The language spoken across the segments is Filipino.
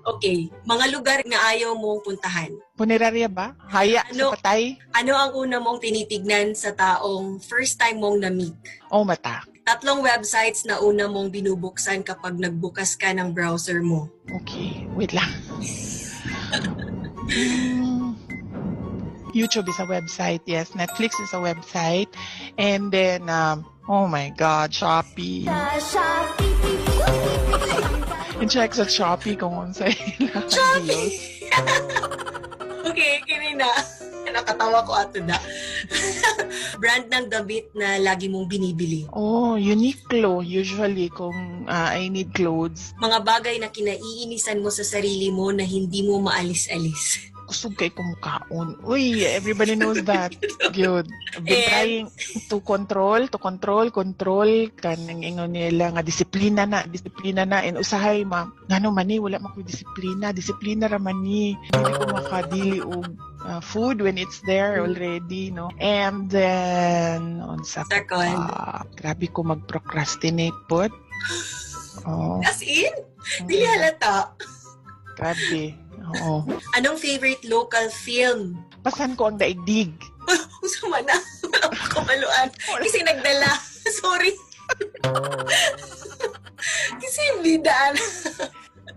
Okay, mga lugar na ayaw mong puntahan. Punerarya ba? Haya sa patay? Ano ang una mong tinitignan sa taong first time mong na-meet? Oh, mata. 3 websites na una mong binubuksan kapag nagbukas ka ng browser mo. Okay, wait lang. YouTube is a website, yes. Netflix is a website. And then, oh my God, Shopee. I-check sa Shopee kung unsa ilang Shopee! Okay, kini na. Nakatawa ko ato na. Brand ng damit na lagi mong binibili. Oh, Uniqlo. Usually, kung I need clothes. Mga bagay na kinaiinisan mo sa sarili mo na hindi mo maalis-alis. Kusog kay kumukaon. Uy, everybody knows that. Good. I've been trying to control kanang ingon nila nga disiplina na. And usahay ngano man ni wala man ko disiplina ra man ni. Hindi ko makadili og food when it's there already, no. And then grabe ko mag-procrastinate pod. Oh. As in? Dili halata. Grabe. Oo. Anong favorite local film? Pasan ko ang daigdig. Usama na. Wala ko kamaluan. Kasi nagdala. Sorry. Kasi bidaan.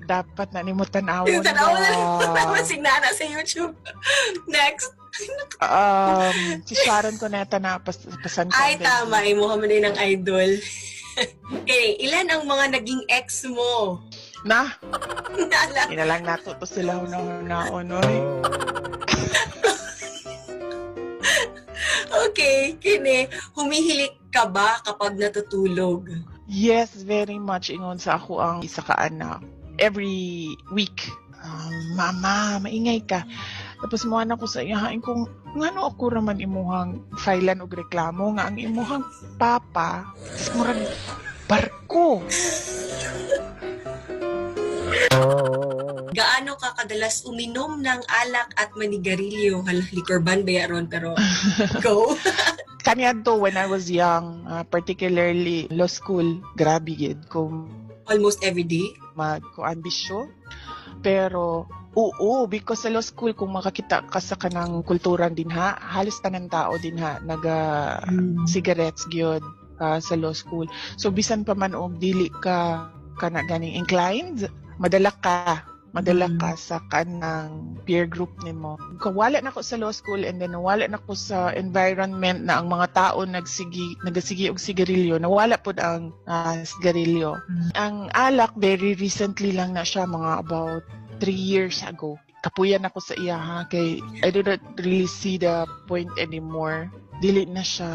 Dapat na nimo tanawon. Tanawon na signana sa YouTube. Next. Si Sharon Cuneta na pasan ko. Ay, tama. Imuha mo din ng idol. Okay, ilan ang mga naging ex mo? Na? Inalang nato to sila na-onoy. Okay, kini, humihilik ka ba kapag natutulog? Yes, very much. Ingon sa ako ang isa ka anak. Every week, Mama, maingay ka. Tapos mo anak ko sa iyahain kung ngano ako raman imuhang filean og reklamo nga ang imuhang papa is murag barko. Gaano ka kadalas uminom ng alak at manigarilyo? Liquor ban ba yaron, pero go. Kaniadto when I was young, particularly law school, grabe gid ko. Almost every day? Mag-ambisyo. Pero oo, because sa law school kung makakita ka sa kanang kulturan din halos tanan tao din cigarettes gyud sa law school. So bisan pa man og dili ka kana ganing inclined, madala ka sa kanang peer group nimo. Kung wala na ko sa law school and then wala na ko sa environment na ang mga tao nagasigi og sigarilyo, nawala pud ang sigarilyo. Ang alak very recently lang na siya, mga about 3 years ago. Kapuyan ako sa iya kay I do not really see the point anymore. Dili na siya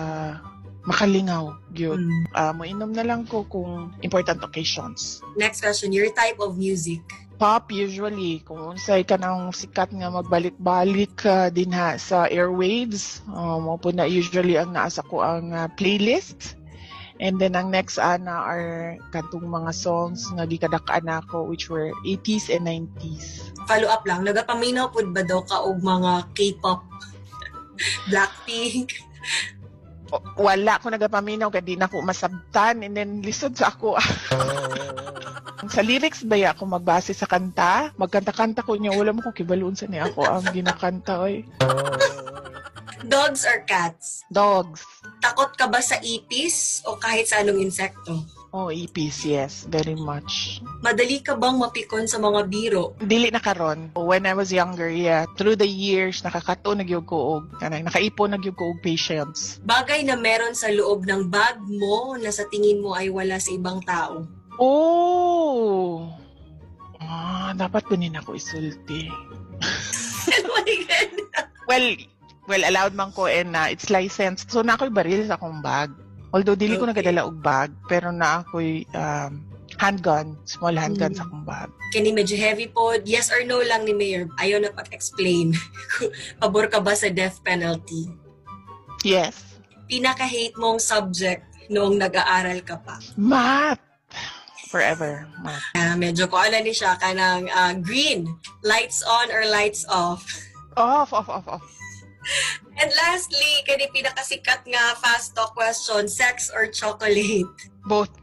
makalingaw gyud. Moinom na lang ko kung important occasions. Next question, your type of music? Pop usually. Kung unsay ka ng sikat nga magbalik-balik din sa airwaves, mo po na usually ang naasa ko ang playlist. And then ang next are kantong mga songs nga gikadakaan ako which were 80s and 90s. Follow up lang, nagapaminaw pud ba daw ka og mga K-pop? Blackpink? Wala ko nagapaminaw kaya di na ako masabtan and then lisod sa ako. Sa lyrics ba ako magbase sa kanta? Magkanta-kanta ko niya, wala mo kung kibalun sa niya ako ang ginakanta. Oy. Dogs or cats? Dogs. Takot ka ba sa ipis o kahit sa anong insekto? Oh, ipis, yes. Very much. Madali ka bang mapikon sa mga biro? Dili na karon. When I was younger, yeah. Through the years, nakakato nagyug ko og nakaipon nagyug ko og patience. Bagay na meron sa loob ng bag mo na sa tingin mo ay wala sa ibang tao? Oh! Dapat kunin ako isulti. Well, allowed man ko and it's licensed. So, na ako'y baril sa akong bag. Although, dili ko nagadala og bag, pero na ako'y handgun, small handgun sa akong bag. Kani medyo heavy po. Yes or no lang ni Mayor. Ayaw na pag-explain. Pabor ka ba sa death penalty? Yes. Pinaka-hate mong subject noong nag-aaral ka pa? Math! Forever. Math. Medyo ko ala ni siya kanang green. Lights on or lights off? Off. And lastly, kani pinakasikat nga fast talk question, sex or chocolate? Both.